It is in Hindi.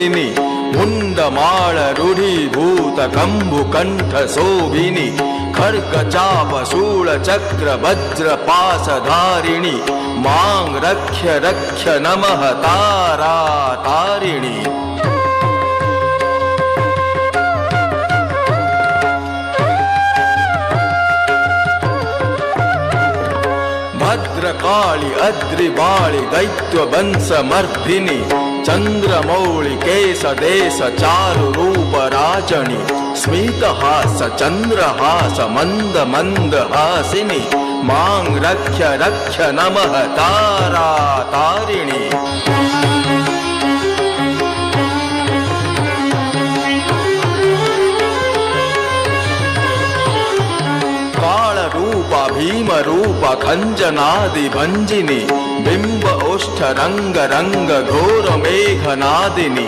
मुंडमाल रूढ़ीभूत कंभुकंठ शोभिनी खड्ग चाप शूल चक्र वज्र पास धारिणी मांग रक्ष्य रक्ष्य नमः तारा तारिणी। भद्रकाली अद्रिबाली दैत्य वंश मर्दिनी चंद्रमौळि केश देश चारु रूप राजनी स्मितहास चंद्रहास मंद मंद हासिनी मांग रक्ष्य रक्ष्य नमः तारा तारिणी। काल रूपा भीम रूपा खंजनादि भंजिनी बिंब ओष्ठ रंग रंग घोर मेघनादिनी